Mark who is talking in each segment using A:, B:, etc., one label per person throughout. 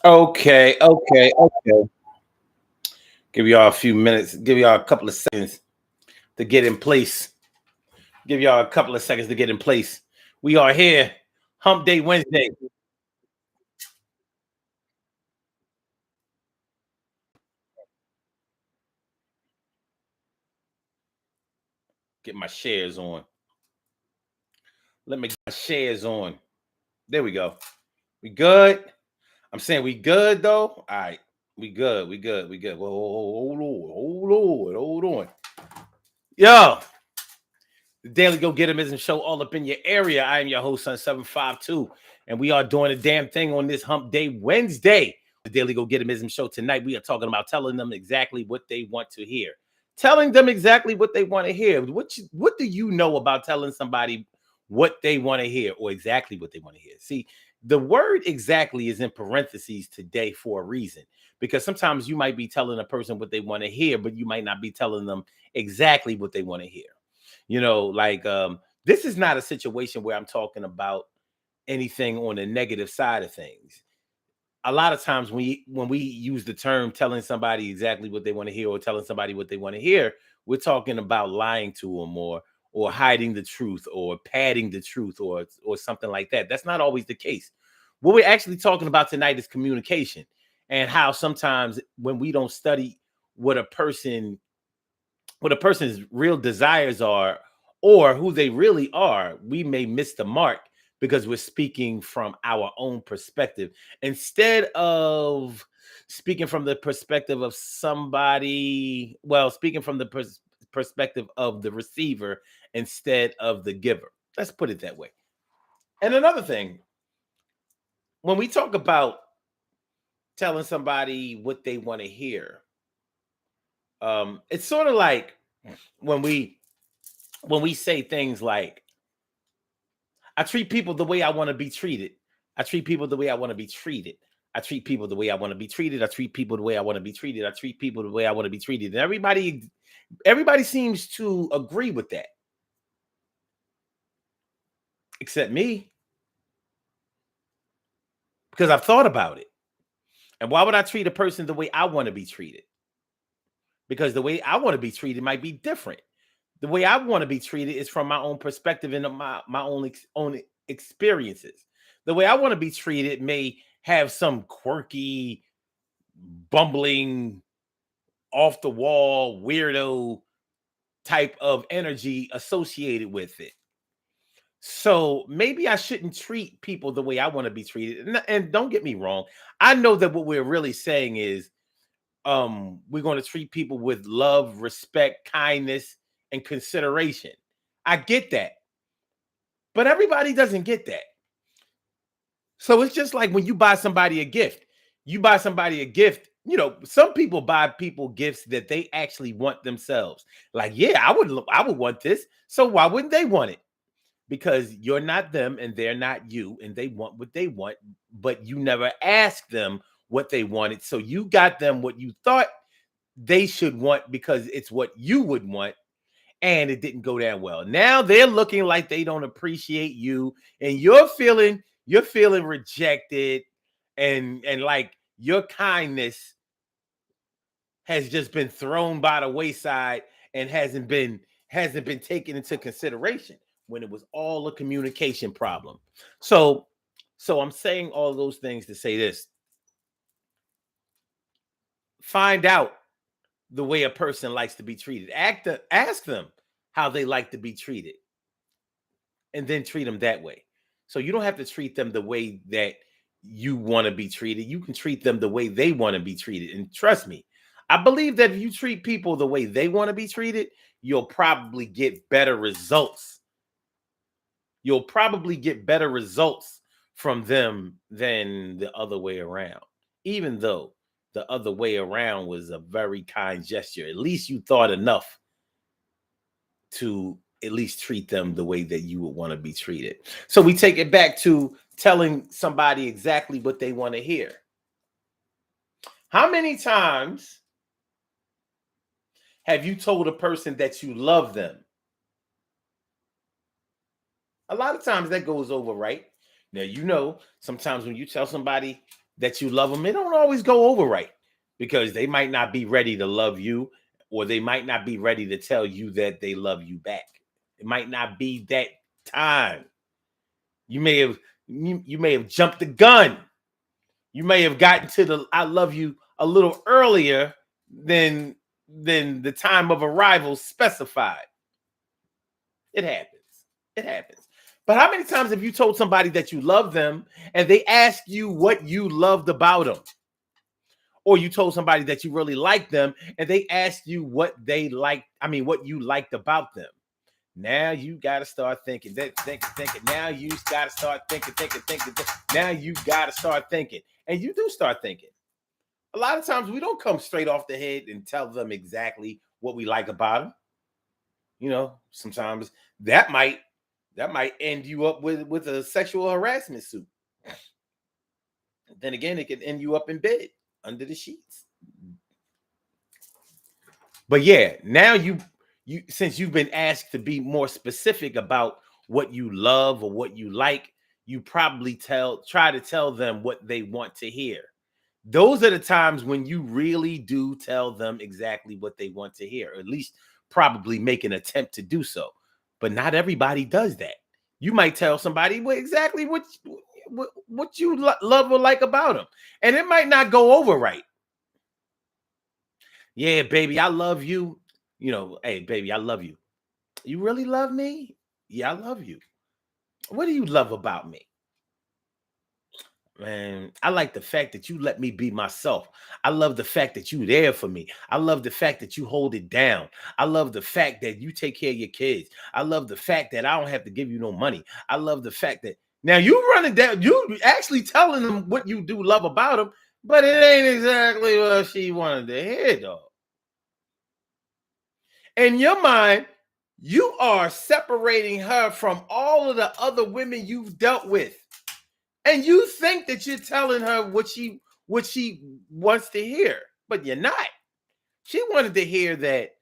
A: Okay. Give y'all a few minutes, give y'all a couple of seconds to get in place. Give y'all a couple of seconds to get in place. We are here, Hump Day Wednesday. Get my shares on. Let me get my shares on. There we go. We good? I'm saying we good though. All right. We good. Whoa, hold on. Yo, the Daily Go Getimism Show all up in your area. I am your host, Son 752, and we are doing a damn thing on this Hump Day Wednesday. The Daily Go Getimism Show tonight, we are talking about telling them exactly what they want to hear. Telling them exactly what they want to hear. What do you know about telling somebody what they want to hear or exactly what they want to hear? See, the word exactly is in parentheses today for a reason, because sometimes you might be telling a person what they want to hear, but you might not be telling them exactly what they want to hear. This is not a situation where I'm talking about anything on the negative side of things. A lot of times when we use the term telling somebody exactly what they want to hear or telling somebody what they want to hear, we're talking about lying to them or hiding the truth or padding the truth or something like that. That's not always the case. What we're actually talking about tonight is communication, and how sometimes when we don't study what a person what a person's real desires are or who they really are, we may miss the mark because we're speaking from our own perspective instead of speaking from the perspective of somebody, well, speaking from the perspective of the receiver instead of the giver. Let's put it that way. And another thing, when we talk about telling somebody what they want to hear, it's sort of like when we say things like, I treat people the way I want to be treated. I treat people the way I want to be treated. I treat people the way I want to be treated. I treat people the way I want to be treated. I treat people the way I want to be treated. And everybody seems to agree with that, except me, because I've thought about it. And why would I treat a person the way I want to be treated? Because the way I want to be treated might be different. The way I want to be treated is from my own perspective and my own experiences. The way I want to be treated may have some quirky, bumbling, off the wall, weirdo type of energy associated with it. So maybe I shouldn't treat people the way I want to be treated. And don't get me wrong, I know that what we're really saying is we're going to treat people with love, respect, kindness, and consideration. I get that. But everybody doesn't get that. So it's just like when you buy somebody a gift. You buy somebody a gift, some people buy people gifts that they actually want themselves. Like, yeah, I would want this. So why wouldn't they want it? Because you're not them and they're not you and they want what they want, but you never asked them what they wanted. So you got them what you thought they should want because it's what you would want, and it didn't go down well. Now they're looking like they don't appreciate you, and you're feeling rejected, and like your kindness has just been thrown by the wayside and hasn't been taken into consideration when it was all a communication problem. So I'm saying all those things to say this. Find out the way a person likes to be treated. Ask them how they like to be treated, and then treat them that way. So you don't have to treat them the way that you want to be treated. You can treat them the way they want to be treated. And trust me, I believe that if you treat people the way they want to be treated, you'll probably get better results. You'll probably get better results from them than the other way around. Even though the other way around was a very kind gesture, at least you thought enough to at least treat them the way that you would want to be treated. So we take it back to telling somebody exactly what they want to hear. How many times have you told a person that you love them? A lot of times that goes over, right? Now, sometimes when you tell somebody that you love them, it don't always go over right because they might not be ready to love you, or they might not be ready to tell you that they love you back. It might not be that time. You may have you may have jumped the gun. You may have gotten to the I love you a little earlier than the time of arrival specified. It happens. It happens. But how many times have you told somebody that you love them and they ask you what you loved about them? Or you told somebody that you really like them and they asked you what they liked, what you liked about them. Now you got to start thinking, thinking. Now you got to start thinking. Now you got to start thinking. And you do start thinking. A lot of times we don't come straight off the head and tell them exactly what we like about them. Sometimes that might end you up with a sexual harassment suit. Then again, it can end you up in bed under the sheets. But yeah, now you since you've been asked to be more specific about what you love or what you like, you probably try to tell them what they want to hear. Those are the times when you really do tell them exactly what they want to hear, or at least probably make an attempt to do so. But not everybody does that. You might tell somebody exactly what you love or like about them, and it might not go over right. Yeah, baby, I love you. Hey, baby, I love you. You really love me? Yeah, I love you. What do you love about me? Man, I like the fact that you let me be myself. I love the fact that you there for me. I love the fact that you hold it down. I love the fact that you take care of your kids. I love the fact that I don't have to give you no money. I love the fact that now you running down, you actually telling them what you do love about them, but it ain't exactly what she wanted to hear, though. In your mind, you are separating her from all of the other women you've dealt with. And you think that you're telling her what she wants to hear, but you're not. She wanted to hear that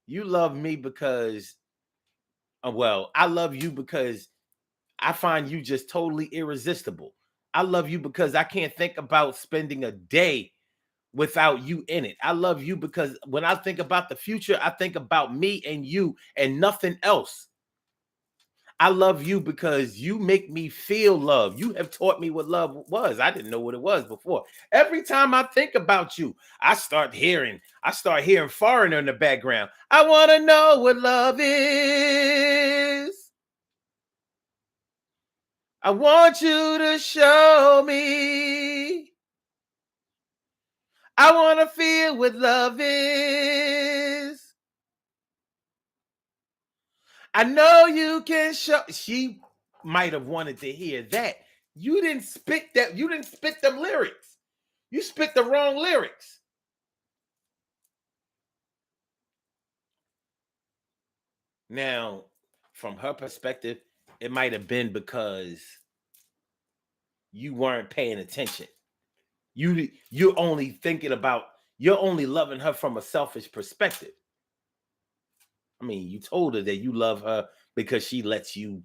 A: you love me because, I love you because I find you just totally irresistible. I love you because I can't think about spending a day without you in it. I love you because when I think about the future, I think about me and you and nothing else. I love you because you make me feel love. You have taught me what love was. I didn't know what it was before. Every time I think about you, I start hearing foreigner in the background. I want to know what love is. I want you to show me. I want to feel what love is. I know you can show. She might have wanted to hear that. You didn't spit that. You didn't spit them lyrics. You spit the wrong lyrics. Now, from her perspective, it might have been because you weren't paying attention. You're only thinking about, you're only loving her from a selfish perspective. You told her that you love her because she lets you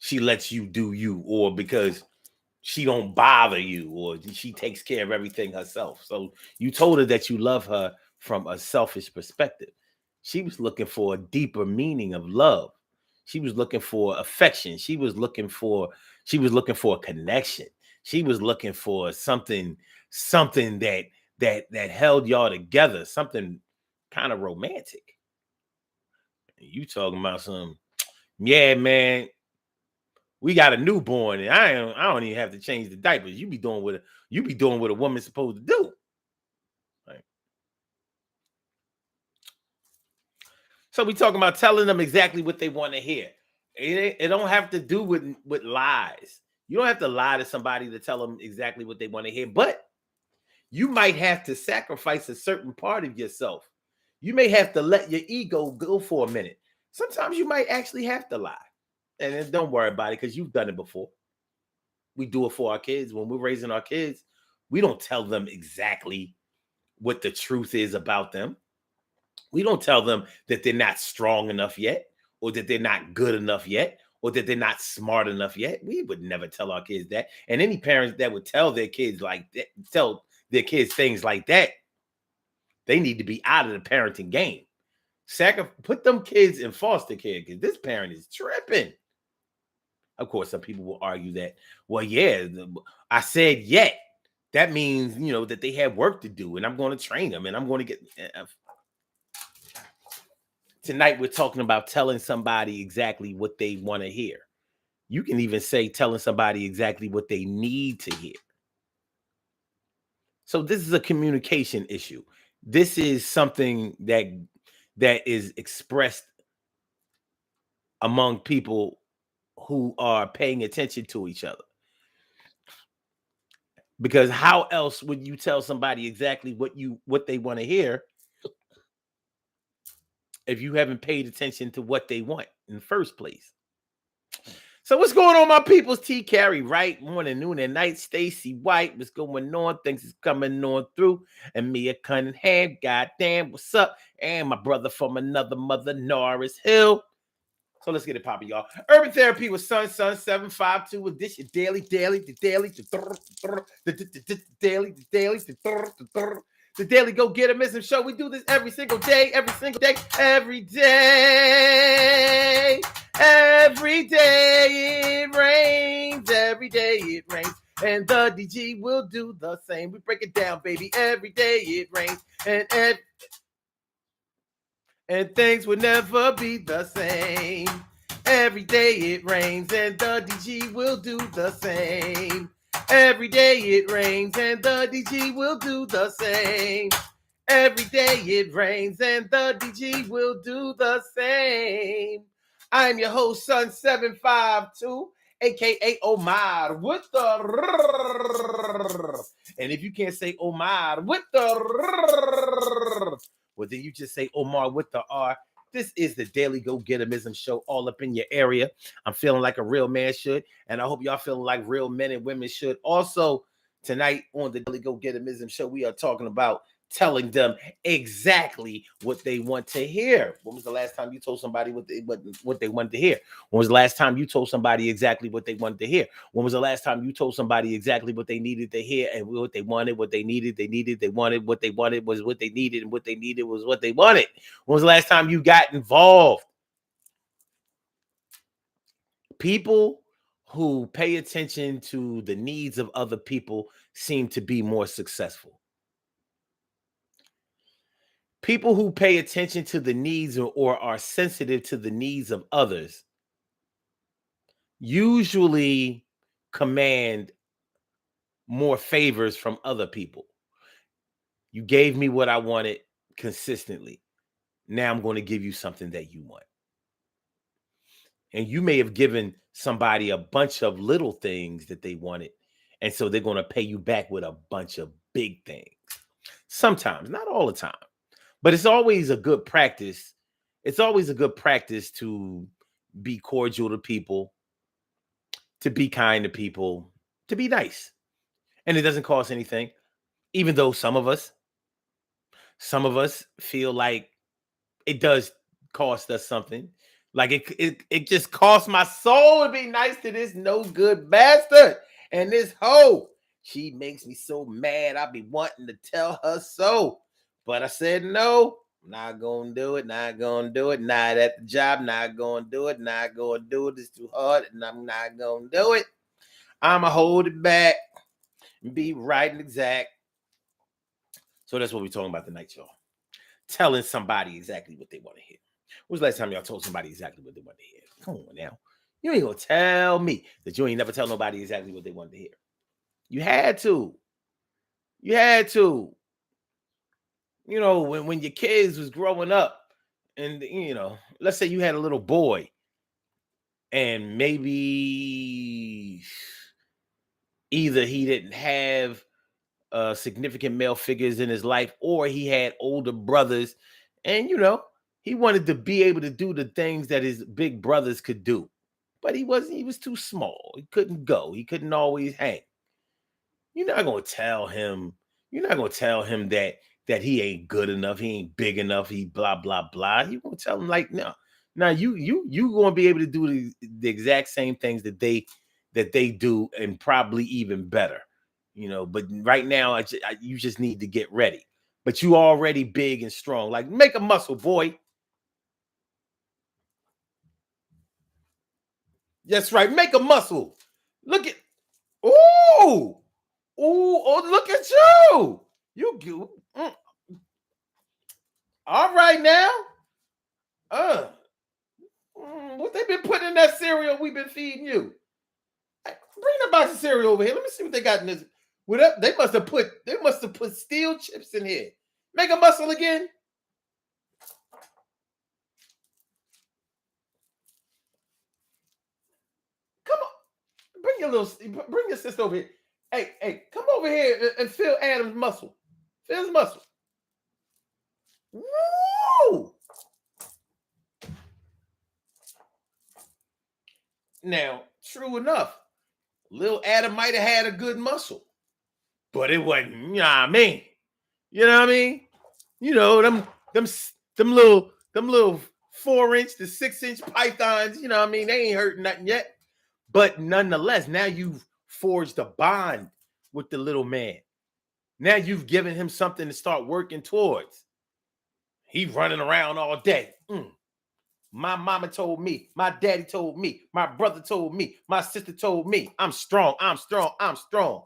A: do you, or because she don't bother you, or she takes care of everything herself. So you told her that you love her from a selfish perspective. She was looking for a deeper meaning of love. She was looking for affection. She was looking for a connection. She was looking for something that held y'all together, something kind of romantic. You talking about some, yeah, man, we got a newborn and I don't even have to change the diapers. You be doing what a woman's supposed to do. Right? So we talking about telling them exactly what they want to hear. It don't have to do with lies. You don't have to lie to somebody to tell them exactly what they want to hear, but you might have to sacrifice a certain part of yourself. You may have to let your ego go for a minute. Sometimes you might actually have to lie. And then don't worry about it because you've done it before. We do it for our kids. When we're raising our kids, we don't tell them exactly what the truth is about them. We don't tell them that they're not strong enough yet, or that they're not good enough yet, or that they're not smart enough yet. We would never tell our kids that. And any parents that would tell their kids like that, tell their kids things like that, they need to be out of the parenting game. Put them kids in foster care because this parent is tripping. Of course, some people will argue that, well, yeah, I said yet. That means, that they have work to do and I'm going to train them and I'm going to get. Tonight, we're talking about telling somebody exactly what they want to hear. You can even say telling somebody exactly what they need to hear. So this is a communication issue. This is something that is expressed among people who are paying attention to each other. Because how else would you tell somebody exactly what they want to hear if you haven't paid attention to what they want in the first place? So what's going on, my peoples? T. Carey, right? Morning, noon, and night. Stacy White, what's going on? Things is coming on through. And Mia Cunningham, goddamn, what's up? And my brother from another mother, Norris Hill. So let's get it popping, y'all. Urban Therapy with Sun 752 with this daily, the daily go get a show. We do this every single day. Every day it rains. Every day it rains. And the DG will do the same. We break it down, baby. Every day it rains. And things will never be the same. Every day it rains and the DG will do the same. Every day it rains and the DG will do the same. Every day it rains and the DG will do the same. I'm your host, Sun 752, aka Omar with the. And if you can't say Omar with the. Well, then you just say Omar with the R. This is the Daily Go Getimism show all up in your area. I'm feeling like a real man should, and I hope y'all feeling like real men and women should. Also, tonight on the Daily Go Getimism show, we are talking about telling them exactly what they want to hear. When was the last time you told somebody what they wanted to hear? When was the last time you told somebody exactly what they wanted to hear? When was the last time you told somebody exactly what they needed to hear and what they wanted, what they needed, they wanted, what they wanted was what they needed, and what they needed was what they wanted? When was the last time you got involved? People who pay attention to the needs of other people seem to be more successful. People who pay attention to the needs or are sensitive to the needs of others usually command more favors from other people. You gave me what I wanted consistently. Now I'm going to give you something that you want. And you may have given somebody a bunch of little things that they wanted. And so they're going to pay you back with a bunch of big things. Sometimes, not all the time. But it's always a good practice. It's always a good practice to be cordial to people, to be kind to people, to be nice. And it doesn't cost anything, even though some of us feel like it does cost us something. Like it just costs my soul to be nice to this no good bastard. And this hoe, she makes me so mad. I be wanting to tell her so. But I said no. Not gonna do it, not gonna do it, not at the job, not gonna do it, not gonna do it. It's too hard, and I'm not gonna do it. I'ma hold it back and be right and exact. So that's what we're talking about tonight, y'all. Telling somebody exactly what they want to hear. When was the last time y'all told somebody exactly what they want to hear? Come on now. You ain't gonna tell me that you ain't never tell nobody exactly what they wanted to hear. You had to. You had to. When your kids was growing up, and let's say you had a little boy, and maybe either he didn't have significant male figures in his life, or he had older brothers, and he wanted to be able to do the things that his big brothers could do, but he was too small. He couldn't go. He couldn't always hang. You're not gonna tell him. You're not gonna tell him that he ain't good enough. He ain't big enough. He blah blah blah. You gonna tell him like, no, Now you going to be able to do the exact same things that they do, and probably even better. But right now you just need to get ready. But you already big and strong. Like, make a muscle, boy. That's right. Make a muscle. Look at, ooh, oh, look at you. All right now. What they been putting in that cereal we've been feeding you? Hey, bring the box of cereal over here. Let me see what they got in this. They must have put steel chips in here. Make a muscle again. Come on. Bring your sister over here. Hey, come over here and feel Adam's muscle. Feel his muscle. Woo! Now, true enough, little Adam might have had a good muscle, but it wasn't, you know what I mean? You know what I mean? Them little 4-inch to 6-inch pythons, you know what I mean? They ain't hurting nothing yet. But nonetheless, now you've forged a bond with the little man. Now you've given him something to start working towards. He running around all day. My mama told me, my daddy told me, my brother told me, my sister told me, I'm strong, I'm strong, I'm strong.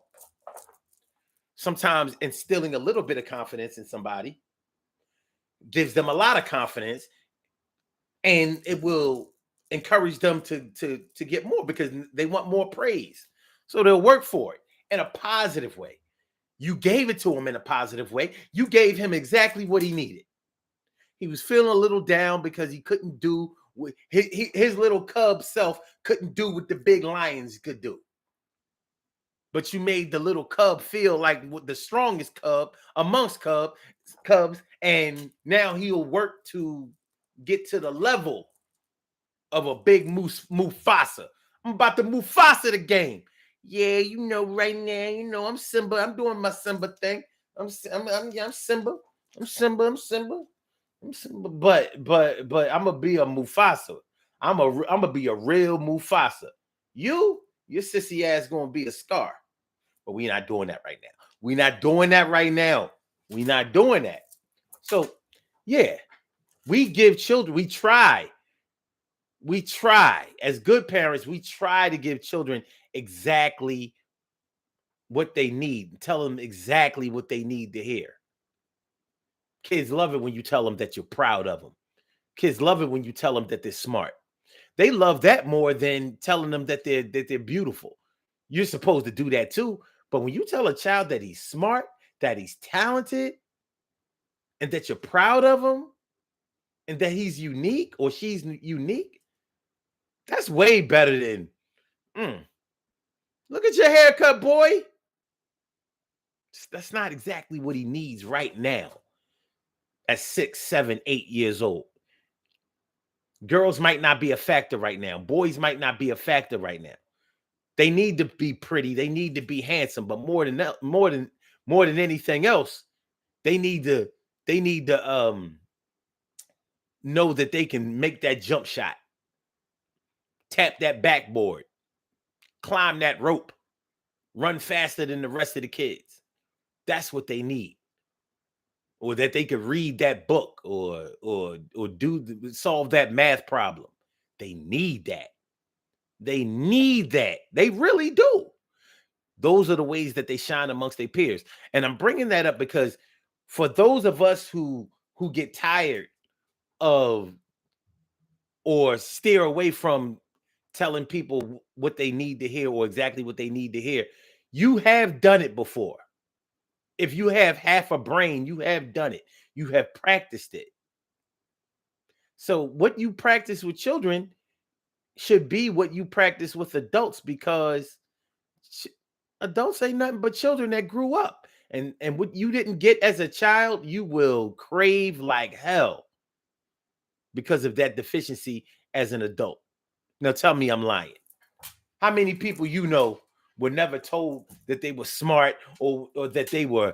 A: Sometimes instilling a little bit of confidence in somebody gives them a lot of confidence, and it will encourage them to get more, because they want more praise. So they'll work for it in a positive way. You gave it to him in a positive way. You gave him exactly what he needed. He was feeling a little down because he couldn't do what his little cub self couldn't do what the big lions could do. But you made the little cub feel like the strongest cub amongst cubs, and now he'll work to get to the level of a big Mufasa. I'm about to Mufasa the game. Yeah, right now, I'm Simba. I'm doing my Simba thing. I'm Simba. I'm Simba. But I'm gonna be a Mufasa. I'm gonna be a real Mufasa. Your sissy ass gonna be a Scar. But we're not doing that right now. We're not doing that right now. We're not doing that. So yeah, we give children. We try as good parents. We try to give children exactly what they need. Tell them exactly what they need to hear. Kids love it when you tell them that you're proud of them. Kids love it when you tell them that they're smart. They love that more than telling them that they're beautiful. You're supposed to do that too. But when you tell a child that he's smart, that he's talented, and that you're proud of him, and that he's unique or she's unique, that's way better than, look at your haircut, boy. That's not exactly what he needs right now at 6, 7, 8 years old. Girls might not be a factor right now. Boys might not be a factor right now. They need to be pretty. They need to be handsome. But more than anything else, they need to know that they can make that jump shot, tap that backboard, climb that rope, run faster than the rest of the kids. That's what they need. Or that they could read that book or solve that math problem. They need that. They need that. They really do. Those are the ways that they shine amongst their peers. And I'm bringing that up because for those of us who get tired of or steer away from telling people what they need to hear or exactly what they need to hear, you have done it before. If you have half a brain, you have done it. You have practiced it. So what you practice with children should be what you practice with adults, because adults ain't nothing but children that grew up. And what you didn't get as a child, you will crave like hell because of that deficiency as an adult. Now tell me I'm lying. How many people were never told that they were smart or that they were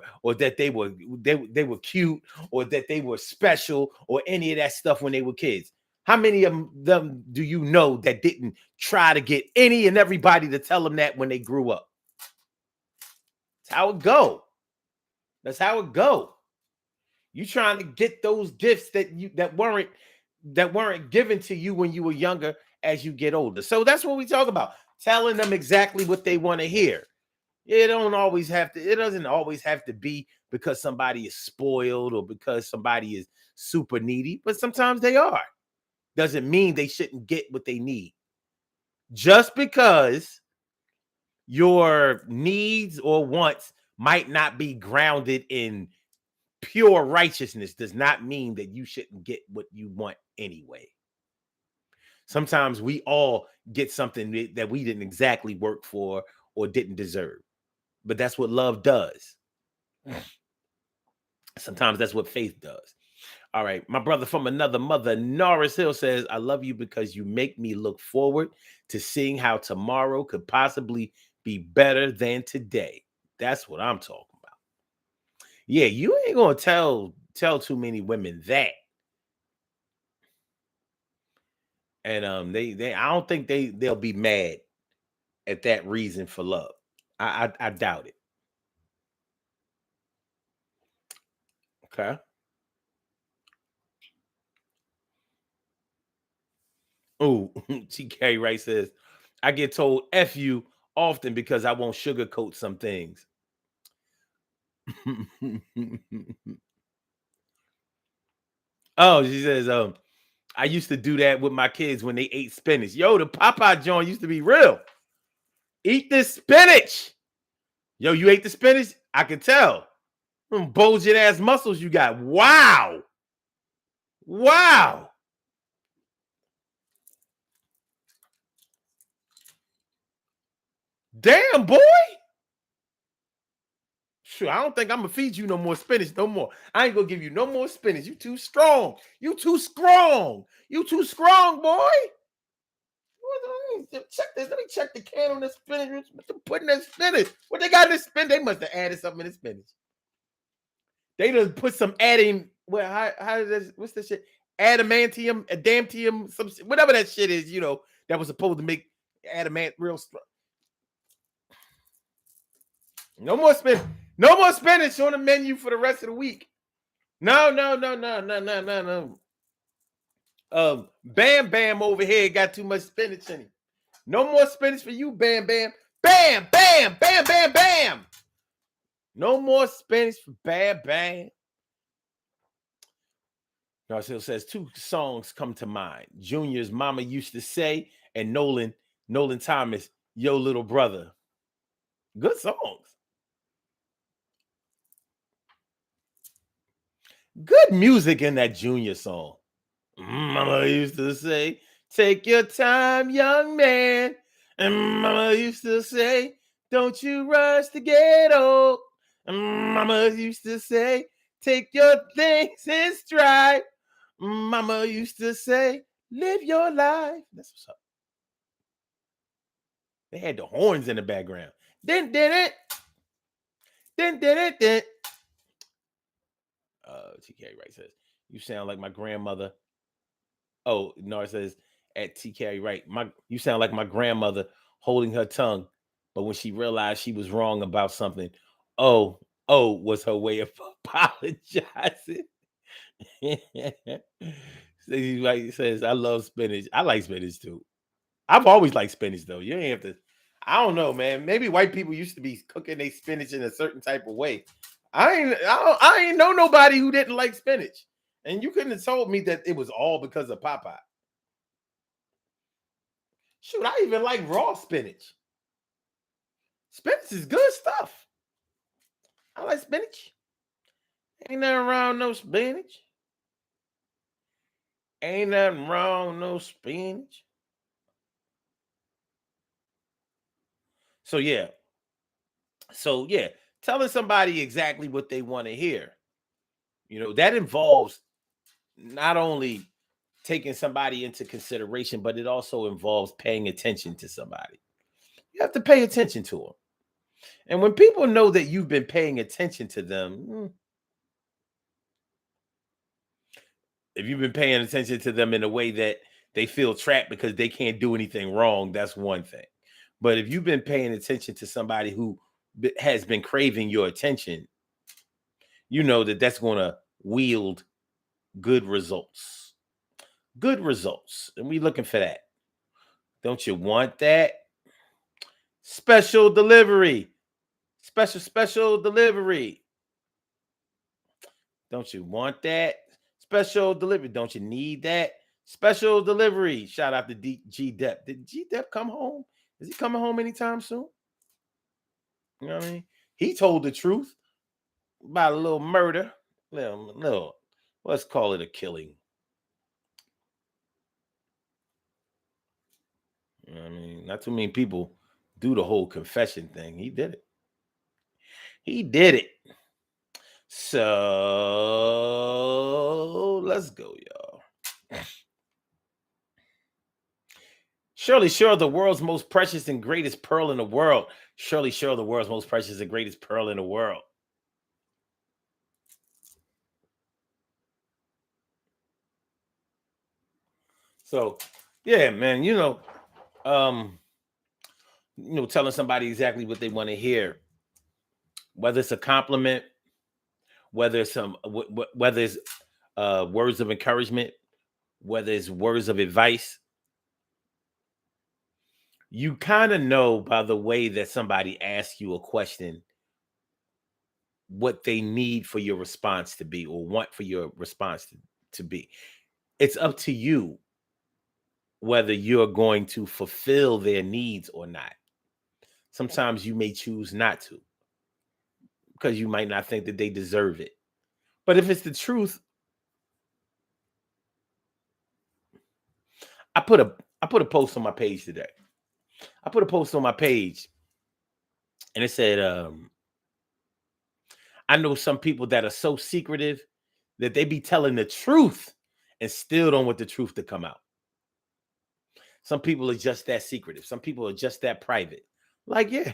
A: cute or that they were special or any of that stuff when they were kids? How many of them do you know that didn't try to get any and everybody to tell them that when they grew up? That's how it go. That's how it go. You trying to get those gifts that weren't given to you when you were younger as you get older. So that's what we talk about. Telling them exactly what they want to hear. It doesn't always have to be because somebody is spoiled or because somebody is super needy, but sometimes they are. Doesn't mean they shouldn't get what they need. Just because your needs or wants might not be grounded in pure righteousness does not mean that you shouldn't get what you want anyway. Sometimes we all get something that we didn't exactly work for or didn't deserve. But that's what love does. Sometimes that's what faith does. All right. My brother from another mother, Norris Hill, says, I love you because you make me look forward to seeing how tomorrow could possibly be better than today. That's what I'm talking about. Yeah, you ain't gonna tell too many women that. And they I don't think they'll be mad at that reason for love. I doubt it. Okay. Oh, TK Wright says, I get told F you often because I won't sugarcoat some things. Oh, she says, I used to do that with my kids when they ate spinach. Yo, the Popeye joint used to be real. Eat this spinach. Yo, you ate the spinach? I can tell. Bulging ass muscles you got. Wow. Wow. Damn, boy. Sure, I don't think I'm gonna feed you no more spinach no more. I ain't gonna give you no more spinach. You too strong. You too strong. You too strong, boy. Check this. Let me check the can on the spinach. What they put in that spinach? What they got in the spinach? They must have added something in the spinach. They done put some adding. Well, how is this? What's this shit? Adamantium, some whatever that shit is. That was supposed to make adamant real strong. No more spinach. No more spinach on the menu for the rest of the week. No, no, no, no, no, no, no, no. Bam Bam over here got too much spinach in it. No more spinach for you, Bam Bam. Bam, bam, bam, bam, bam. No more spinach for Bam Bam. Narcille says 2 songs come to mind. Junior's Mama Used to Say and Nolan Thomas, Yo Little Brother. Good songs. Good music in that Junior song. Mama used to say, take your time, young man. And Mama used to say, don't you rush to get old. And Mama used to say, take your things in stride. Mama used to say, live your life. That's what's up. They had the horns in the background. Then did it. Then did it. Then. TK Wright says, you sound like my grandmother. Oh, Nora says at TK Wright, you sound like my grandmother holding her tongue, but when she realized she was wrong about something, oh was her way of apologizing. He says, I love spinach. I like spinach too. I've always liked spinach though. You ain't have to. I don't know, man. Maybe white people used to be cooking their spinach in a certain type of way. I ain't know nobody who didn't like spinach. And you couldn't have told me that it was all because of Popeye. Shoot, I even like raw spinach. Spinach is good stuff. I like spinach. Ain't nothing wrong with no spinach. Ain't nothing wrong with no spinach. So yeah. Telling somebody exactly what they want to hear. That involves not only taking somebody into consideration, but it also involves paying attention to somebody. You have to pay attention to them. And when people know that you've been paying attention to them, If you've been paying attention to them in a way that they feel trapped because they can't do anything wrong, that's one thing. But if you've been paying attention to somebody who has been craving your attention, you know that that's going to wield good results. Good results. And we looking for that. Don't you want that? Special delivery. Special delivery. Don't you want that? Special delivery. Don't you need that? Special delivery. Shout out to G Dep. Did G Dep come home? Is he coming home anytime soon? You know what I mean? He told the truth about a little murder. Little, let's call it a killing. You know what I mean? Not too many people do the whole confession thing. He did it. He did it. So let's go, y'all. Surely, sure, the world's most precious and greatest pearl in the world. Surely, sure, the world's most precious and greatest pearl in the world. So, yeah, man, telling somebody exactly what they want to hear, whether it's a compliment, whether it's whether it's words of encouragement, whether it's words of advice. You kind of know by the way that somebody asks you a question what they need for your response to be, or want for your response to be. It's up to you whether you're going to fulfill their needs or not. Sometimes you may choose not to because you might not think that they deserve it. But if it's the truth, I put a post on my page today. I put a post on my page and it said, I know some people that are so secretive that they be telling the truth and still don't want the truth to come out. Some people are just that secretive. Some people are just that private. Like, yeah,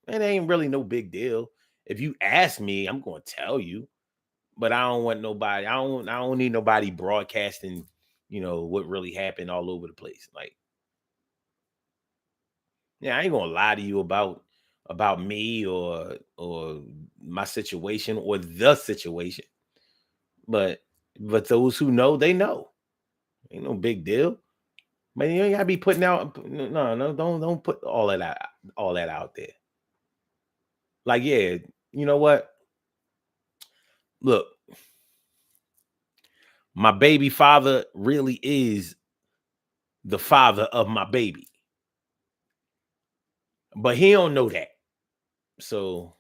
A: it ain't really no big deal. If you ask me, I'm going to tell you, but I don't want nobody. I don't need nobody broadcasting, what really happened all over the place. Like, yeah, I ain't gonna lie to you about me or my situation or the situation. But those who know, they know. Ain't no big deal. Man, you ain't gotta be putting out. No, don't put all that out there. Like, yeah, you know what? Look, my baby father really is the father of my baby, but he don't know that. So,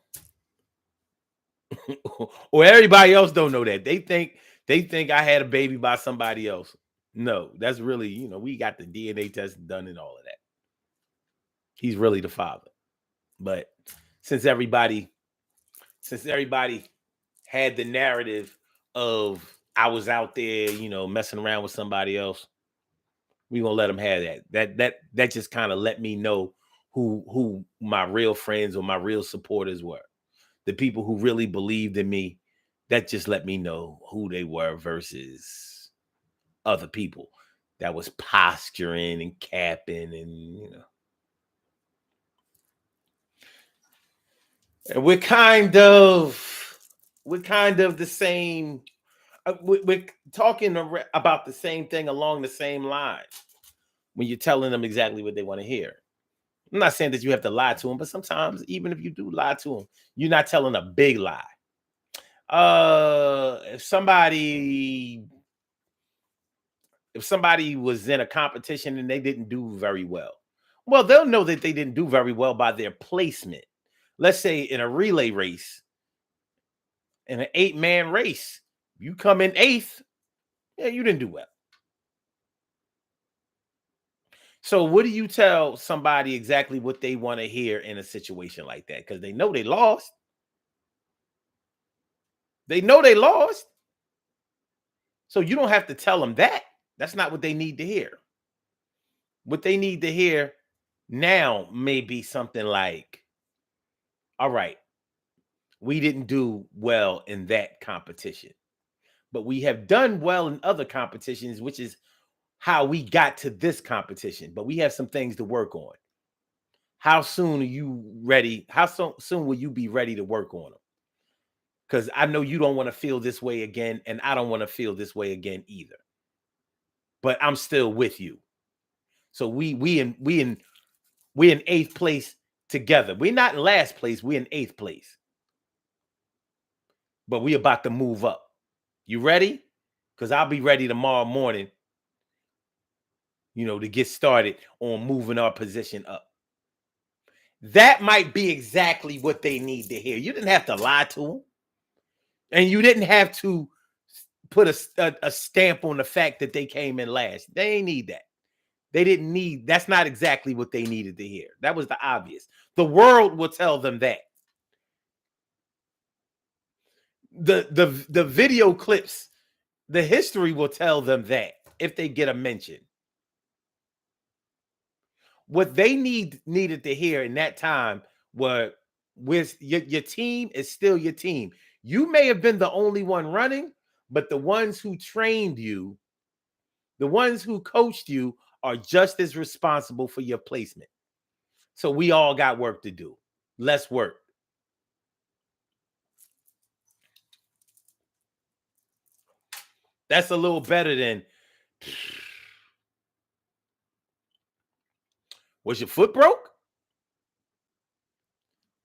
A: or everybody else don't know that. They think I had a baby by somebody else. No, that's really, we got the DNA test done and all of that. He's really the father. But since everybody had the narrative of I was out there, messing around with somebody else, we gonna let them have that. That just kind of let me know who my real friends or my real supporters were. The people who really believed in me, that just let me know who they were versus other people that was posturing and capping and. And we're kind of the same. We're talking about the same thing along the same line when you're telling them exactly what they want to hear. I'm not saying that you have to lie to them, but sometimes even if you do lie to them, you're not telling a big lie. If somebody was in a competition and they didn't do very well, well, they'll know that they didn't do very well by their placement. Let's say in a relay race, in an 8-man race, you come in 8th, yeah, you didn't do well. So what do you tell somebody exactly what they want to hear in a situation like that? Because they know they lost. They know they lost. So you don't have to tell them that. That's not what they need to hear. What they need to hear now may be something like, all right, we didn't do well in that competition, but we have done well in other competitions, which is how we got to this competition. But we have some things to work on. How soon are you ready? How soon will you be ready to work on them? Because I know you don't want to feel this way again, and I don't want to feel this way again either. But I'm still with you. So we in eighth place together. We're not in last place. We're in eighth place. But we about to move up. You ready? Because I'll be ready tomorrow morning, to get started on moving our position up. That might be exactly what they need to hear. You didn't have to lie to them. And you didn't have to put a stamp on the fact that they came in last. They ain't need that. They didn't need, that's not exactly what they needed to hear. That was the obvious. The world will tell them that. The video clips, the history will tell them that if they get a mention. What they needed to hear in that time was your team is still your team. You may have been the only one running, but the ones who trained you, the ones who coached you are just as responsible for your placement. So we all got work to do. Let's work. That's a little better than, was your foot broke?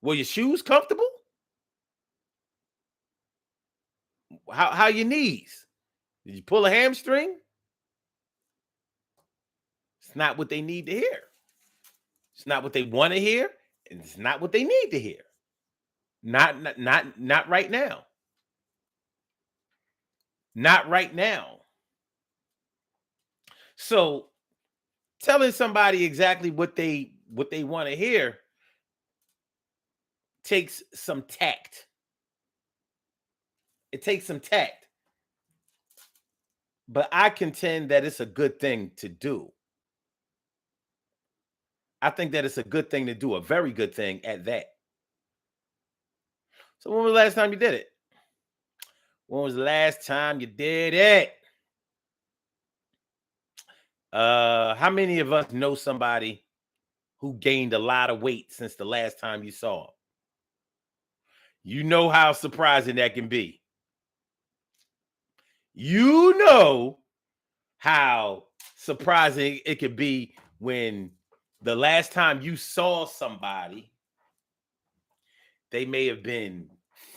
A: Were your shoes comfortable? How your knees? Did you pull a hamstring? It's not what they need to hear. It's not what they want to hear, and it's not what they need to hear. Not right now. Not right now. So telling somebody exactly what they want to hear takes some tact. It takes some tact. But I contend that it's a good thing to do. I think that it's a good thing to do, a very good thing at that. So when was the last time you did it? When was the last time you did it? How many of us know somebody who gained a lot of weight since the last time you saw them? You know how surprising that can be. You know how surprising it could be when the last time you saw somebody, they may have been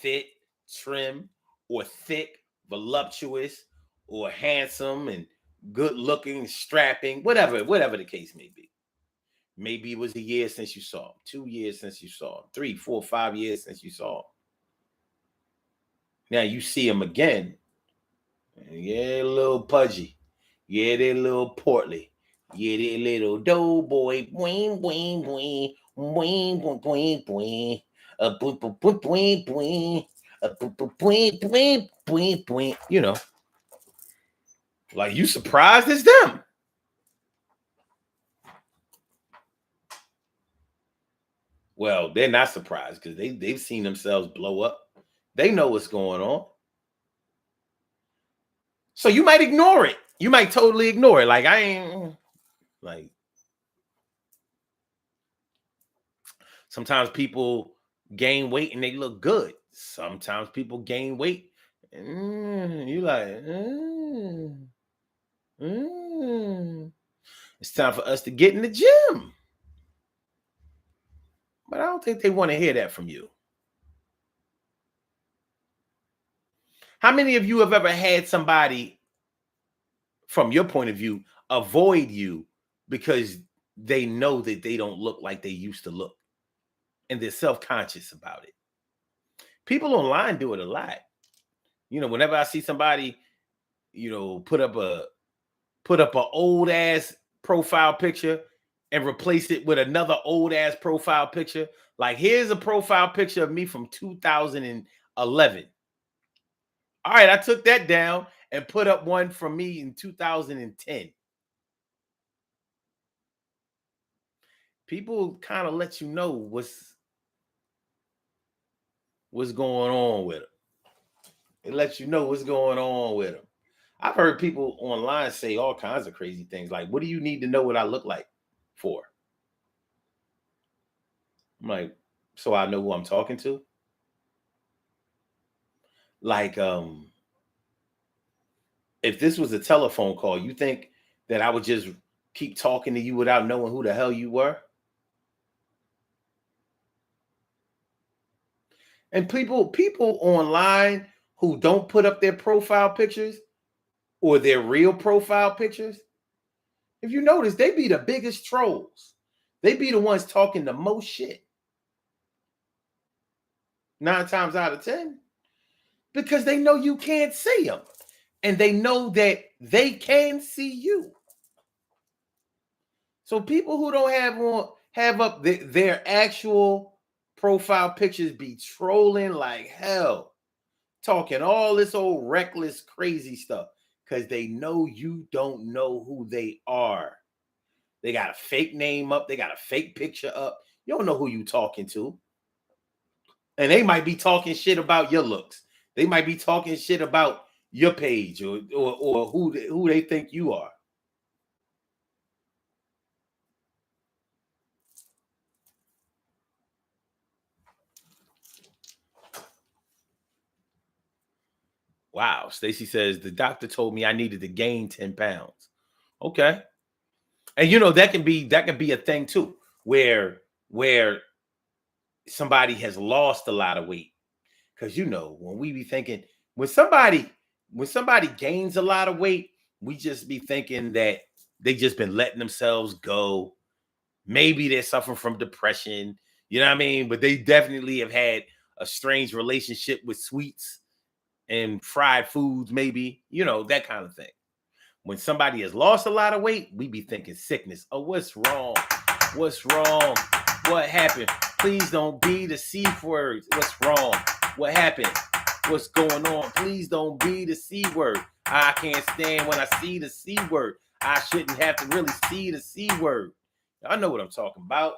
A: fit, trim, or thick, voluptuous, or handsome and good looking, strapping, whatever the case may be. Maybe it was a year since you saw them, 2 years since you saw them, 3, 4, 5 years since you saw them. Now you see them again. Yeah, a little pudgy. Yeah, they're a little portly. Yeah, they're a little doughboy. Boing, boing, boing. Boing, boing, boing, boing. Boing, boing, boing, boing, boing. Boing, boing, boing, boing. Like you surprised it's them. Well, they're not surprised because they've seen themselves blow up. They know what's going on. So you might ignore it. You might totally ignore it. Like I ain't like sometimes people gain weight and they look good. Sometimes people gain weight. You like, it's time for us to get in the gym. But I don't think they want to hear that from you. How many of you have ever had somebody, from your point of view, avoid you because they know that they don't look like they used to look and they're self-conscious about it? People online do it a lot. Whenever I see somebody, put up an old ass profile picture and replace it with another old ass profile picture. Like here's a profile picture of me from 2011. All right, I took that down and put up one from me in 2010. People kind of let you know what's going on with them. It lets you know what's going on with them. I've heard people online say all kinds of crazy things like, "What do you need to know what I look like for?" I'm like, "So I know who I'm talking to." Like, if this was a telephone call, you think that I would just keep talking to you without knowing who the hell you were? And people online who don't put up their profile pictures or their real profile pictures, if you notice, they be the biggest trolls. They be the ones talking the most shit 9 times out of 10 because they know you can't see them and they know that they can see you. So people who don't have up their actual profile pictures be trolling like hell, talking all this old reckless, crazy stuff because they know you don't know who they are. They got a fake name up, they got a fake picture up. You don't know who you talking to. And they might be talking shit about your looks. They might be talking shit about your page or who they think you are. Wow. Stacy says the doctor told me I needed to gain 10 pounds. Okay. And that can be a thing too, where somebody has lost a lot of weight. Because when we be thinking, when somebody when somebody gains a lot of weight, we just be thinking that they just been letting themselves go. Maybe they're suffering from depression, you know what I mean? But they definitely have had a strange relationship with sweets and fried foods, maybe, that kind of thing. When somebody has lost a lot of weight, we be thinking sickness. Oh, what's wrong? What's wrong? What happened? Please don't be the C word. What's wrong? What happened? What's going on? Please don't be the C word. I can't stand when I see the C word. I shouldn't have to really see the C word. I know what I'm talking about.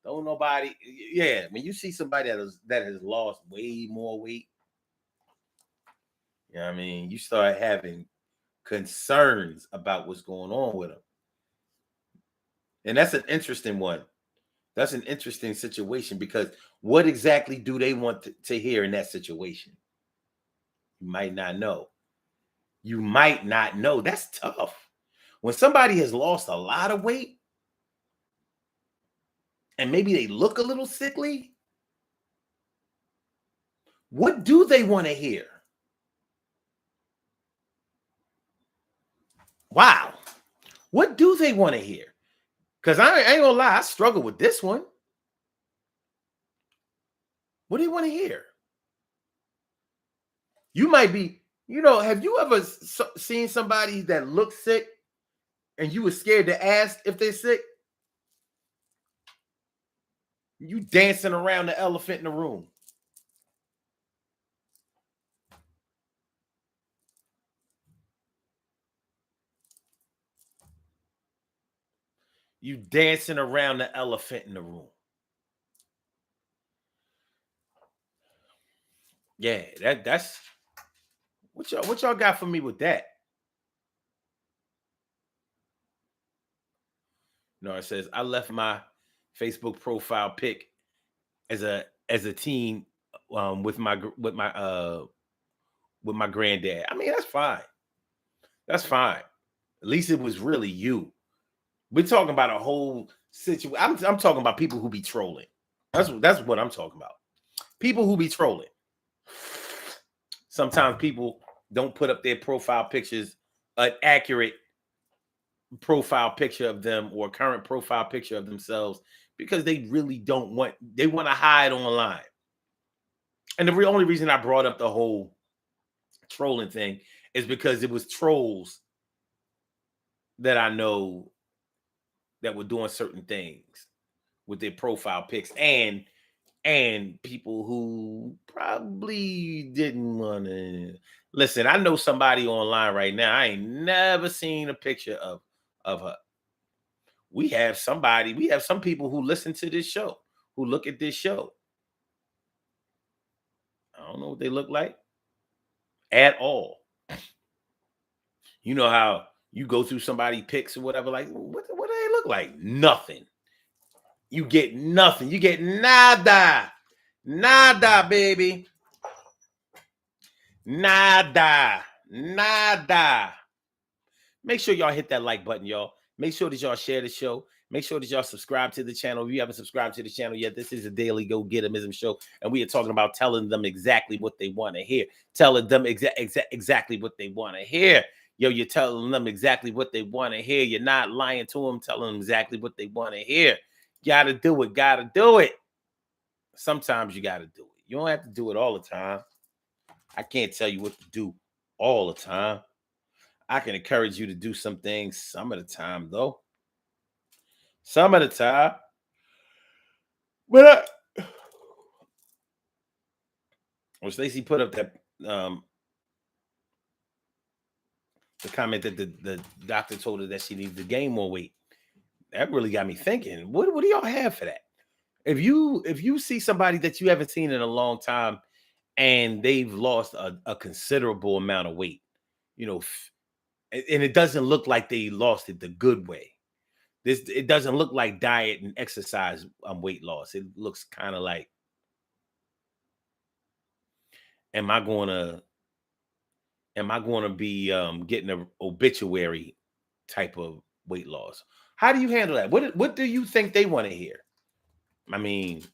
A: Don't nobody, yeah. When you see somebody that has lost way more weight, you know what I mean? You start having concerns about what's going on with them. And that's an interesting one. That's an interesting situation because what exactly do they want to hear in that situation? You might not know. You might not know. That's tough. When somebody has lost a lot of weight and maybe they look a little sickly, what do they want to hear? Wow. What do they want to hear? Because I ain't gonna lie, I struggle with this one. What do you want to hear? You might be, have you ever seen somebody that looks sick and you were scared to ask if they're sick? You dancing around the elephant in the room. You dancing around the elephant in the room. Yeah, that's what y'all got for me with that. It says I left my Facebook profile pic as a teen with my granddad. I mean, that's fine. That's fine. At least it was really you. We're talking about a whole situation. I'm talking about people who be trolling. That's what I'm talking about. People who be trolling. Sometimes people don't put up their profile pictures, an accurate profile picture of them or current profile picture of themselves because they really they want to hide online. And the only reason I brought up the whole trolling thing is because it was trolls that I know that were doing certain things with their profile pics and people who probably didn't want to listen. I know somebody online right now. I ain't never seen a picture of her. We have some people who listen to this show, who look at this show. I don't know what they look like. at all. You know how you go through somebody pics or whatever, like what do they look like? Nothing. You get nothing. You get nada. Nada, baby. Nada. Nada. Make sure y'all hit that like button, y'all. Make sure that y'all share the show. Make sure that y'all subscribe to the channel. If you haven't subscribed to the channel yet, this is a daily Go Getimism show. And we are talking about telling them exactly what they want to hear. Telling them exactly what they want to hear. Yo, you're telling them exactly what they want to hear. You're not lying to them, telling them exactly what they want to hear. Gotta do it. Gotta do it. Sometimes you gotta do it. You don't have to do it all the time. I can't tell you what to do all the time. I can encourage you to do some things some of the time, though. Some of the time. But well, Stacey put up that the comment that the doctor told her that she needs to gain more weight. That really got me thinking. What do y'all have for that? If you see somebody that you haven't seen in a long time and they've lost a considerable amount of weight, you know, and it doesn't look like they lost it the good way. It doesn't look like diet and exercise weight loss. It looks kind of like, am I gonna be getting an obituary type of weight loss? How do you handle that? What do you think they want to hear? I mean,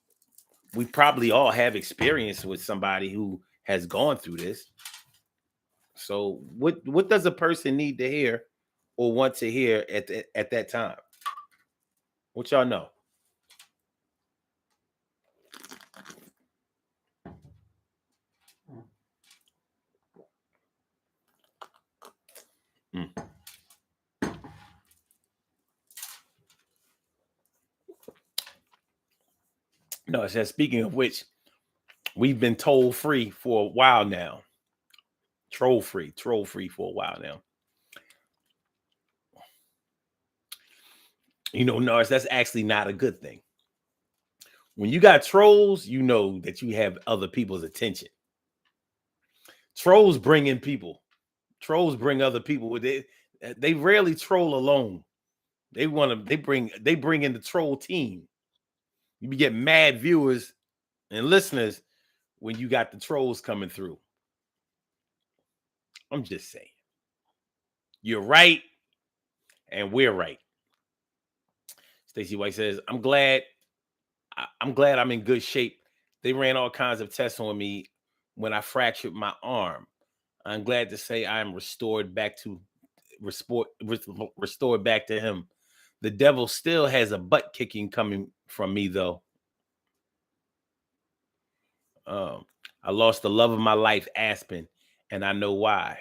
A: we probably all have experience with somebody who has gone through this. So what does a person need to hear or want to hear at that time? What y'all know? Mm. No, it says, speaking of which, we've been toll free for a while now. Troll free for a while now. You know, Nars, that's actually not a good thing. When you got trolls, you know that you have other people's attention. Trolls bring in people. Trolls bring other people with it. They rarely troll alone. They bring in the troll team. You be getting mad viewers and listeners when you got the trolls coming through. I'm just saying. You're right, and we're right. Stacey White says, I'm glad I'm in good shape. They ran all kinds of tests on me when I fractured my arm. I'm glad to say I am restored back to him. The devil still has a butt kicking coming from me, though. I lost the love of my life, Aspen, and I know why.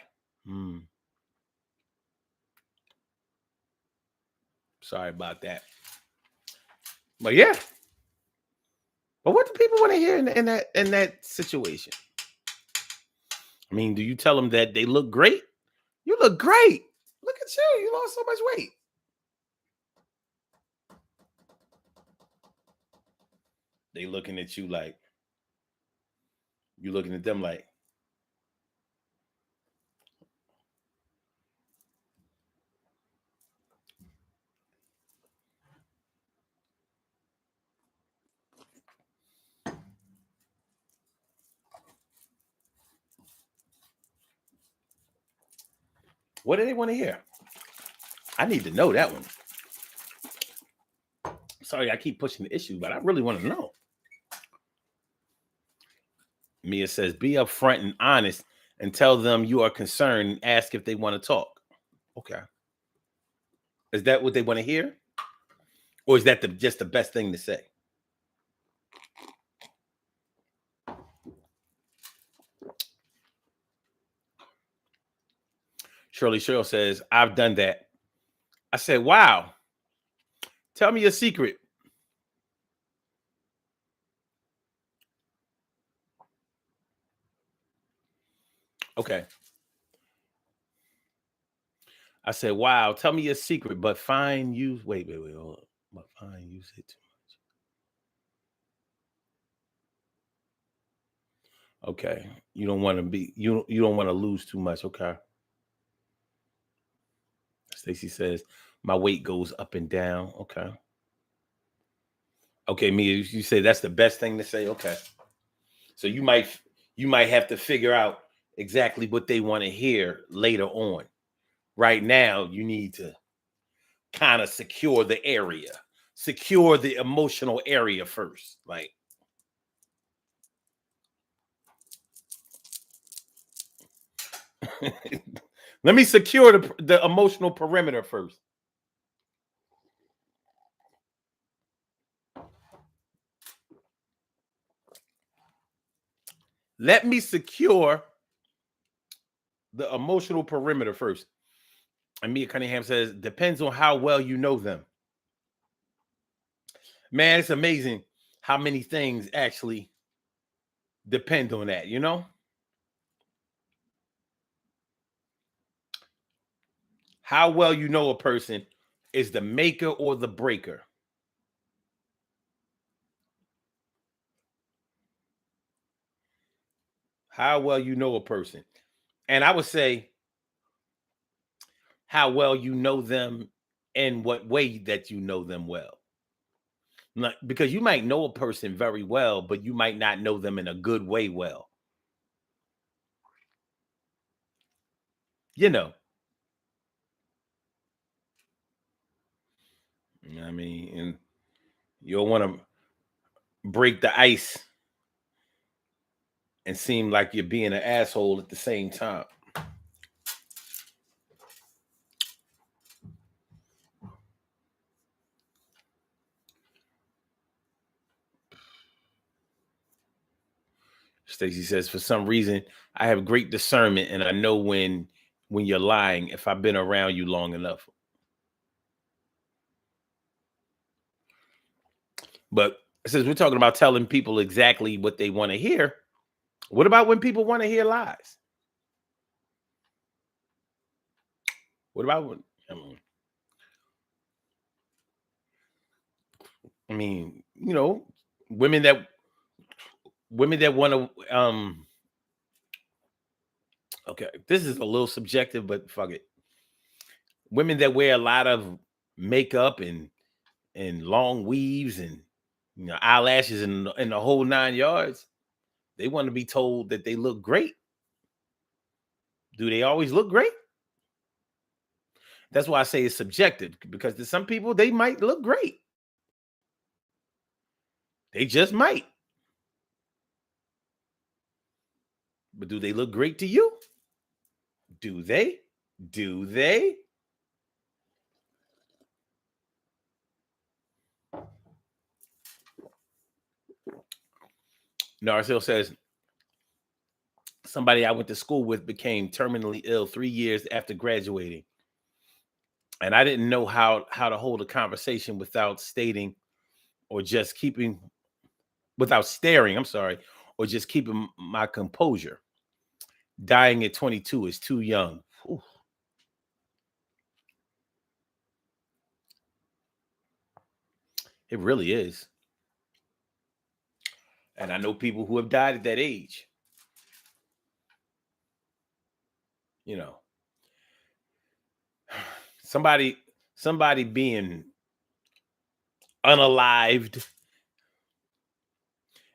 A: Sorry about that. But yeah. But what do people want to hear in that situation? I mean, do you tell them that they look great? You look great. Look at you. You lost so much weight. They looking at you like, you looking at them like, what do they want to hear? I need to know that one. Sorry, I keep pushing the issue, but I really want to know. Mia says, be upfront and honest and tell them you are concerned and ask if they want to talk. Okay. Is that what they want to hear? Or is that just the best thing to say? Shirley Cheryl says, I've done that. I said, wow. Tell me your secret. Okay. I said, wow, tell me your secret, but fine use. Wait, hold up. But fine use it too Okay. You don't want to be you don't want to lose too much. Okay. Stacy says my weight goes up and down. Okay. Okay, Mia, you say that's the best thing to say. Okay. So you might have to figure out exactly what they want to hear later on. Right now, you need to kind of secure the area, secure the emotional area first. Like, let me secure the emotional perimeter first. Let me secure the emotional perimeter first. And Mia Cunningham says, depends on how well you know them. Man, it's amazing how many things actually depend on that, you know? How well you know a person is the maker or the breaker. How well you know a person. And I would say how well you know them and what way that you know them well. Like, because you might know a person very well, but you might not know them in a good way well. You know, I mean, and you'll want to break the ice and seem like you're being an asshole at the same time. Stacy says, for some reason, I have great discernment and I know when you're lying if I've been around you long enough. But since we're talking about telling people exactly what they want to hear, what about when people want to hear lies? What about when I mean, you know, women that women that want to okay, this is a little subjective, but fuck it. Women that wear a lot of makeup and long weaves and eyelashes and the whole 9 yards, they want to be told that they look great. Do they always look great? That's why I say it's subjective because to some people they might look great. They just might. But do they look great to you? Do they? Do they? Narcil says somebody I went to school with became terminally ill 3 years after graduating. And I didn't know how to hold a conversation without stating or just keeping without staring, I'm sorry, or just keeping my composure. Dying at 22 is too young. Oof, it really is. And I know people who have died at that age. You know, somebody somebody being unalived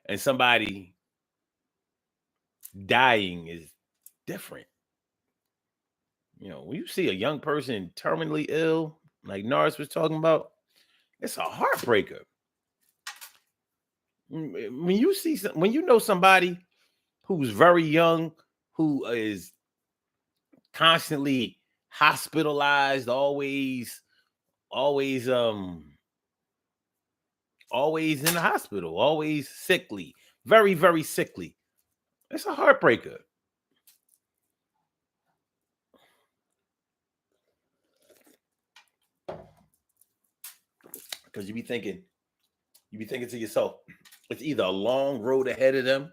A: and somebody dying is different. You know, when you see a young person terminally ill, like Norris was talking about, it's a heartbreaker. When you see when you know somebody who's very young, who is constantly hospitalized, always always in the hospital, always sickly, very very sickly. It's a heartbreaker because you be thinking to yourself, it's either a long road ahead of them,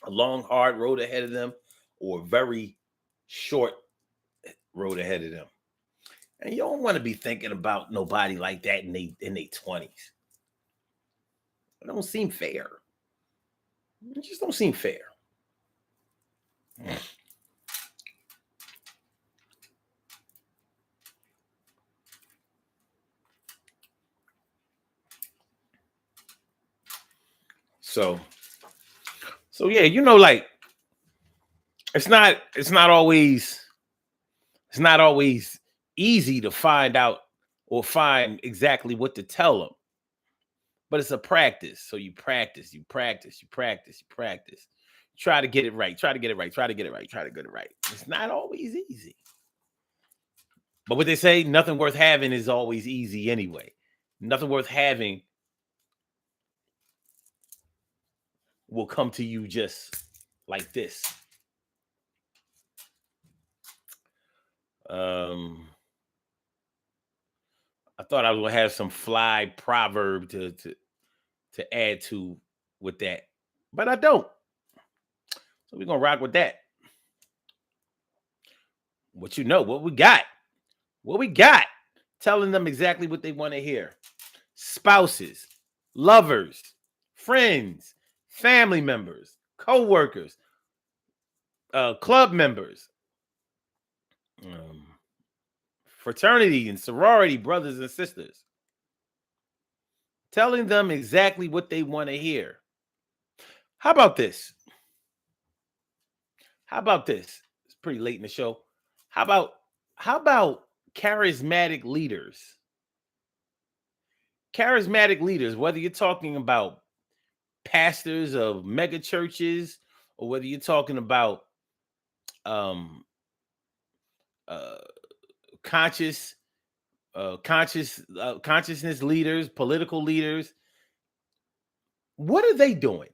A: a long hard road ahead of them, or a very short road ahead of them. And you don't want to be thinking about nobody like that in their 20s. It don't seem fair. It just don't seem fair. So, so yeah, like it's not always easy to find out or find exactly what to tell them, but it's a practice. So you practice, you practice, you practice, you practice. Try to get it right. Try to get it right. Try to get it right. Try to get it right. It's not always easy. But what they say, nothing worth having is always easy anyway. Nothing worth having will come to you just like this. I thought I was gonna have some fly proverb to add to with that, but I don't. So we're gonna rock with that. What we got? What we got? Telling them exactly what they want to hear. Spouses, lovers, friends, family members, co-workers, club members, um, fraternity and sorority brothers and sisters. Telling them exactly what they want to hear. How about this? How about this? It's pretty late in the show. How about charismatic leaders? Charismatic leaders, whether you're talking about pastors of mega churches or whether you're talking about um uh conscious consciousness leaders, political leaders, what are they doing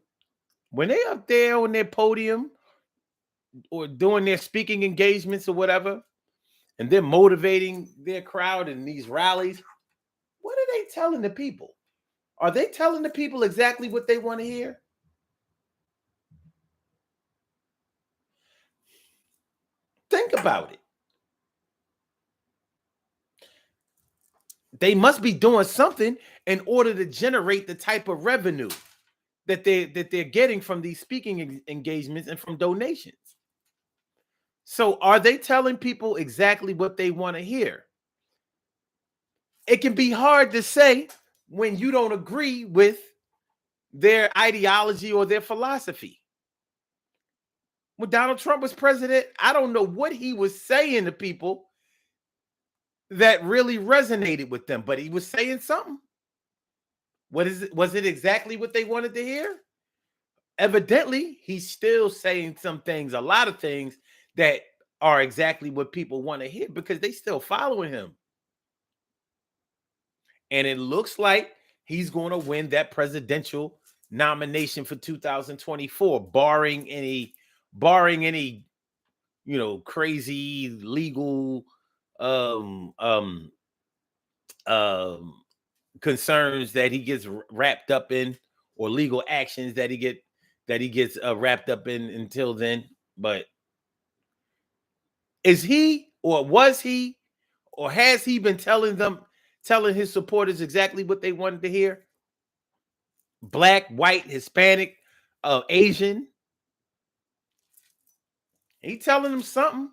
A: when they up there on their podium or doing their speaking engagements or whatever, and they're motivating their crowd in these rallies? What are they telling the people? Are they telling the people exactly what they want to hear? Think about it. They must be doing something in order to generate the type of revenue that they're getting from these speaking engagements and from donations. So are they telling people exactly what they want to hear? It can be hard to say when you don't agree with their ideology or their philosophy. When Donald Trump was president, I don't know what he was saying to people that really resonated with them, but he was saying something. What is it? Was it exactly what they wanted to hear? Evidently, he's still saying some things, a lot of things that are exactly what people want to hear because they still following him. And it looks like he's going to win that presidential nomination for 2024, barring any crazy legal um um um concerns that he gets wrapped up in, or legal actions that he gets wrapped up in until then. But is he, or was he, or has he been telling his supporters exactly what they wanted to hear? Black, white, Hispanic, Asian. He telling them something.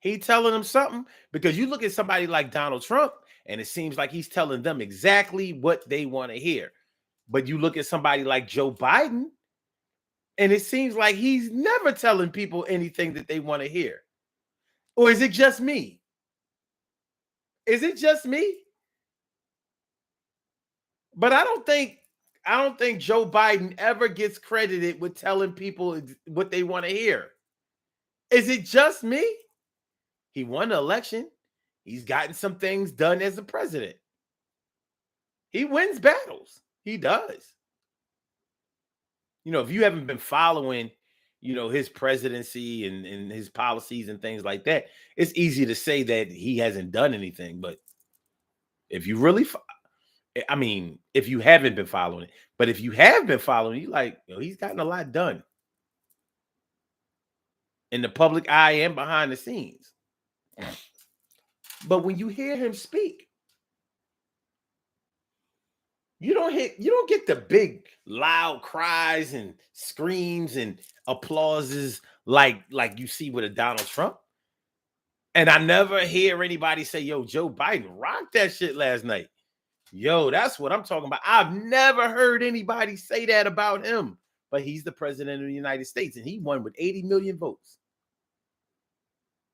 A: He telling them something because you look at somebody like Donald Trump, and it seems like he's telling them exactly what they want to hear. But you look at somebody like Joe Biden, and it seems like he's never telling people anything that they want to hear. Or is it just me? Is it just me? But I don't think Joe Biden ever gets credited with telling people what they want to hear. Is it just me? He won the election. He's gotten some things done as a president. He wins battles. He does. If you haven't been following, his presidency and his policies and things like that, it's easy to say that he hasn't done anything. But if you really, I mean, if you haven't been following it, but if you have been following, you like, he's gotten a lot done in the public eye and behind the scenes. But when you hear him speak, You don't get the big loud cries and screams and applauses like you see with a Donald Trump. And I never hear anybody say, yo, Joe Biden rocked that shit last night. Yo, that's what I'm talking about. I've never heard anybody say that about him. But he's the president of the United States, and he won with 80 million votes.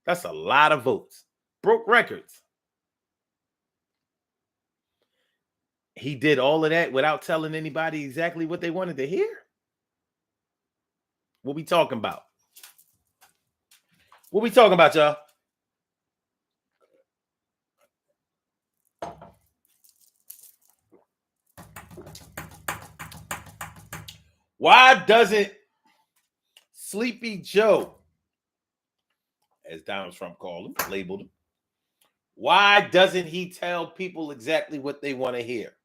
A: That's a lot of votes. Broke records. He did all of that without telling anybody exactly what they wanted to hear. What we talking about? What we talking about, y'all? Why doesn't Sleepy Joe, as Donald Trump called him, labeled him, why doesn't he tell people exactly what they want to hear?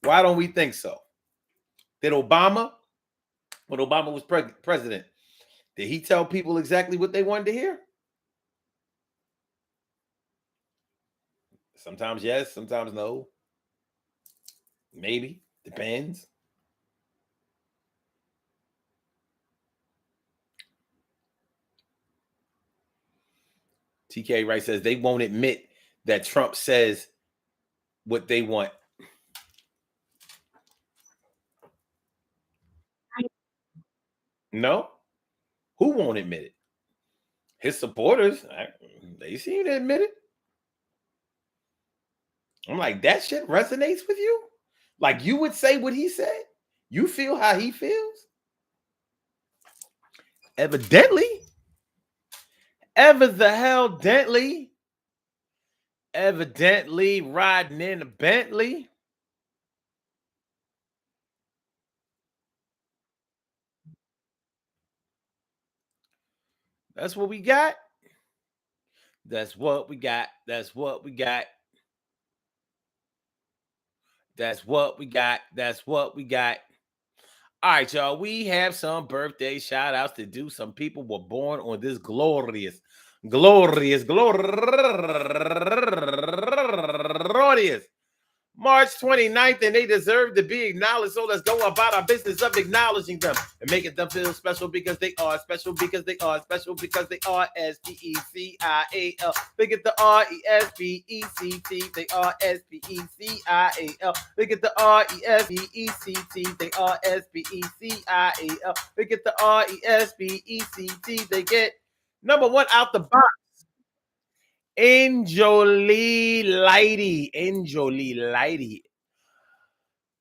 A: Why don't we think so? Did Obama, when Obama was president, did he tell people exactly what they wanted to hear? Sometimes yes, sometimes no. Maybe. Depends. TK Wright says they won't admit that Trump says what they want. No? Who won't admit it? His supporters, they seem to admit it. I'm like, that shit resonates with you? Like you would say what he said? You feel how he feels? Evidently. Evidently riding in a Bentley. That's what we got. That's what we got. That's what we got. That's what we got. That's what we got. All right, y'all. We have some birthday shout outs to do. Some people were born on this glorious March 29th, and they deserve to be acknowledged. So let's go about our business of acknowledging them and making them feel special because they are special because they are special because they are SPECIAL. Look at the RESPECT. They are SPECIAL. Look at the RESPECT. They are SPECIAL. Look at the RESPECT. They get number one out the box. Anjoli Lighty,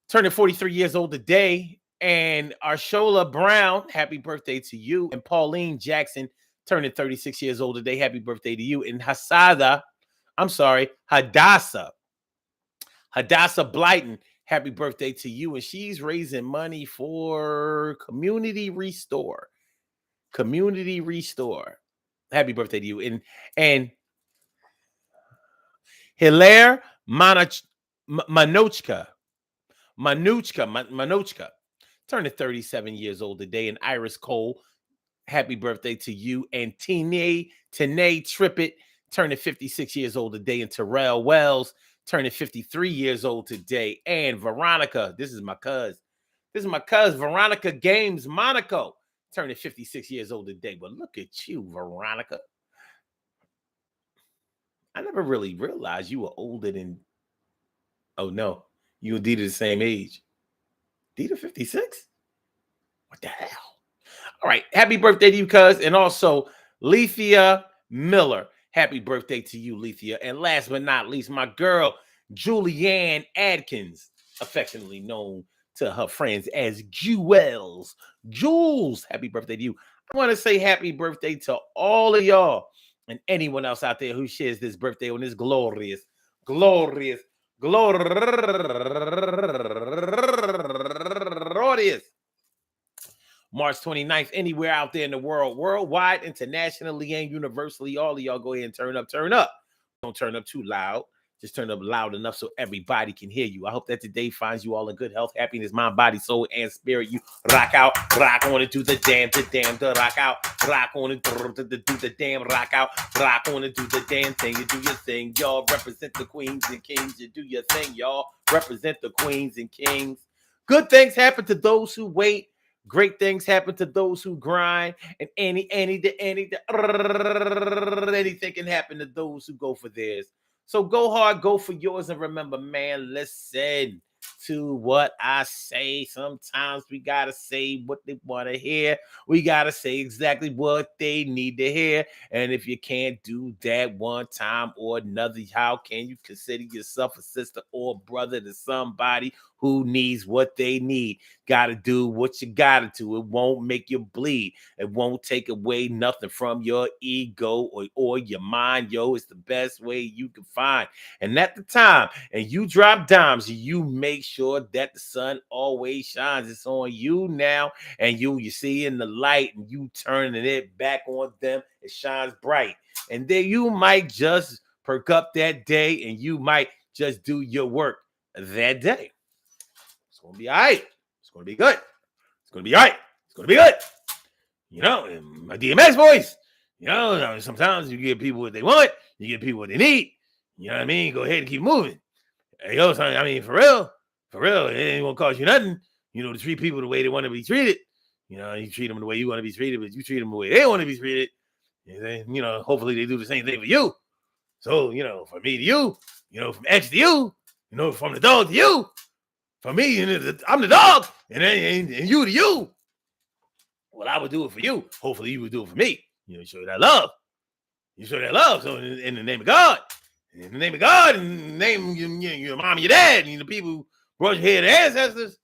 A: turning 43 years old today. And Arshola Brown, happy birthday to you. And Pauline Jackson, turning 36 years old today. Happy birthday to you. And Hadassah Blyton, happy birthday to you. And she's raising money for Community Restore. Happy birthday to you. And Hilaire Manochka, turning 37 years old today. And Iris Cole, happy birthday to you. And Tanae Trippett, turning 56 years old today. And Terrell Wells, turning 53 years old today. And Veronica, this is my cousin, Veronica Games Monaco, turning 56 years old today. But look at you, Veronica. I never really realized you were older than. Oh no, you and Dita the same age. Dita 56? What the hell? All right, happy birthday to you, cuz. And also, Lethea Miller. Happy birthday to you, Lethea. And last but not least, my girl, Julianne Adkins, affectionately known to her friends as Jewels. Jules, happy birthday to you. I want to say happy birthday to all of y'all and anyone else out there who shares this birthday on this glorious March 29th, anywhere out there in the world, worldwide, internationally, and universally. All of y'all go ahead and turn up. Don't turn up too loud. Just turn it up loud enough so everybody can hear you. I hope that today finds you all in good health, happiness, mind, body, soul, and spirit. You rock out, rock on it, do the damn, the rock out, rock on it, do the damn, rock out, rock on it, do the damn thing. You do your thing, y'all. Represent the queens and kings. You do your thing, y'all. Represent the queens and kings. Good things happen to those who wait. Great things happen to those who grind, and anything can happen to those who go for theirs. So go hard, go for yours, and remember, man, listen to what I say. Sometimes we gotta say what they want to hear. We gotta say exactly what they need to hear. And if you can't do that one time or another, how can you consider yourself a sister or brother to somebody who needs what they need? Gotta do what you gotta do. It won't make you bleed. It won't take away nothing from your ego or your mind. Yo, it's the best way you can find. And at the time, and you drop dimes, you make sure that the sun always shines. It's on you now, and you see in the light, and you turning it back on them. It shines bright, and then you might just perk up that day, and you might just do your work that day. It's gonna be all right. It's gonna be good. It's gonna be all right. It's gonna be good. You know, in my DMX voice, you know, sometimes you give people what they want, you give people what they need. You know what I mean? Go ahead and keep moving. Hey, yo, son, I mean, for real, it ain't gonna cost you nothing, you know, to treat people the way they want to be treated. You know, you treat them the way you want to be treated, but you treat them the way they want to be treated. And then, you know, hopefully they do the same thing for you. So, you know, from me to you, you know, from X to you, you know, from the dog to you, for me, I'm the dog, and you to you. Well, I would do it for you. Hopefully, you would do it for me. You know, show that love. You show that love. So, in the name of God, in the name of your mom and your dad, and the people who brought you here, the ancestors.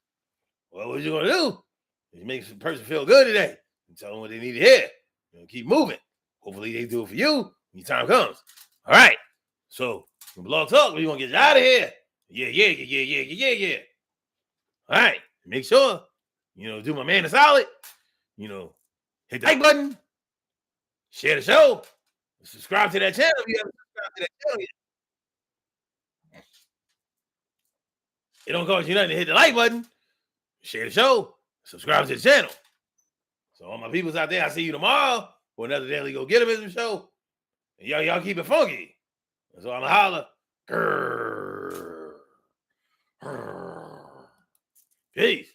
A: Well, what you gonna do? You make the person feel good today and tell them what they need to hear. You know, keep moving. Hopefully, they do it for you when your time comes. All right. So, Blog Talk, we're gonna get you out of here. Yeah. All right, make sure, you know, do my man a solid, you know, hit the like button, share the show, subscribe to that channel if you haven't subscribed to that channel yet. It don't cost you nothing to hit the like button, share the show, subscribe to the channel. So all my peoples out there, I see you tomorrow for another Daily Go Get 'Em show. And y'all keep it funky. So I'm a holler. Grrr. Peace.